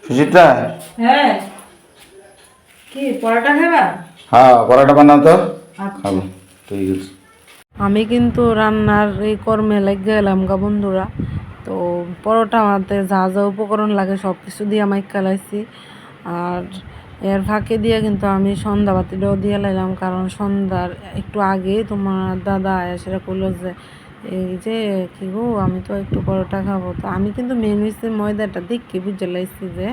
সুচিত্রা, হ্যাঁ কি পরোটা খাবা? হ্যাঁ পরোটা বানাও তো, আচ্ছা। খাবো। ঠিক আছে। আমি কিন্তু রান্নার এই কর্মে লেগে গেলাম গা বন্ধুরা। তো পরোটা আমাতে যা যা উপকরণ লাগে সব কিছু দিয়ে আমি খেলাইছি। আর এর ফাঁকে দিয়ে কিন্তু আমি সন্ধ্যাবাতিটাও দিয়ে লাইলাম, কারণ সন্ধ্যার একটু আগে তোমার দাদা সেটা করলো যে এই যে কি গো আমি তো একটু পরোটা খাবো। তো আমি কিন্তু মেন হয়েছে ময়দাটা দেখে বুঝে লাইছি যে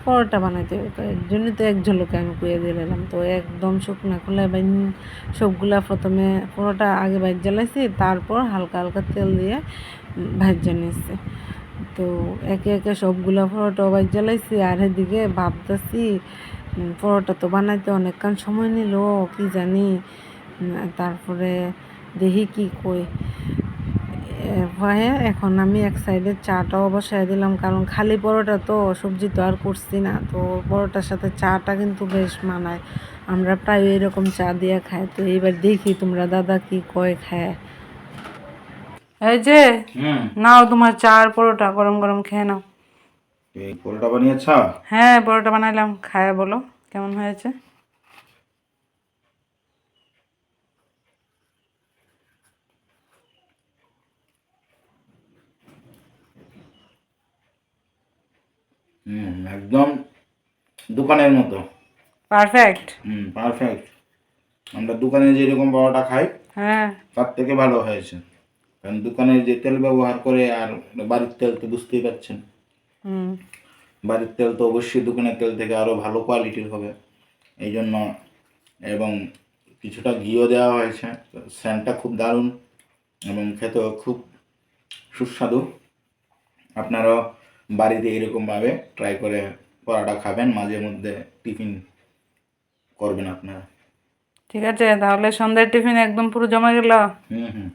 পরোটা বানাইতে হবে, তো এর জন্য তো এক ঝলকে আমি কুয়ে দিয়ে দিলাম। তো একদম শুকনা খোলা বাইন সবগুলা প্রথমে পরোটা আগে ভাজ্যা লাইছি, তারপর হালকা হালকা তেল দিয়ে ভাজ্যা নিয়েছি। তো একে একে সবগুলা পরোটা ভাজ্যা লাইছি, আর এদিকে ভাবতেছি পরোটা তো বানাইতে অনেকক্ষণ সময় নিল কি জানি। তারপরে দেখি কি কই। হ্যাঁ এখন আমি এক সাইডে চাটাও বসাই দিলাম, কারণ খালি পরোটা তো সবজি তো আর করছি না। তো পরোটার সাথে চাটা কিন্তু বেশ মানায়, আমরা প্রায় এরকম চা দিয়ে খাই। তো এইবার দেখি তোমরা দাদা কি কয় খায়। এই যে নাও তোমার চা আর পরোটা গরম গরম খেয়ে নাও। এই পরোটা বানিয়েছ? হ্যাঁ পরোটা বানাইলাম, খায় বলো কেমন হয়েছে। একদম দোকানের মতো। পারফেক্ট। পারফেক্ট। আমরা দোকানে যেরকম পরোটা খাই হ্যাঁ তার থেকে ভালো হয়েছে। কারণ দোকানে যে তেল ব্যবহার করে আর বাড়ির তেল তো বুঝতেই পারছেন। হুম বাড়ির তেল তো অবশ্যই দোকানের তেল থেকে আরও ভালো কোয়ালিটির হবে, এই জন্য। এবং কিছুটা ঘিও দেওয়া হয়েছে, স্যান্ডটা খুব দারুণ এবং খেতেও খুব সুস্বাদু। আপনারাও বাড়িতে এরকমভাবে ট্রাই করে পরোটা খাবেন, মাঝে মধ্যে টিফিন করবেন আপনারা। ঠিক আছে, তাহলে সন্ধ্যার টিফিন একদম পুরো জমা গেল। হুম হুম।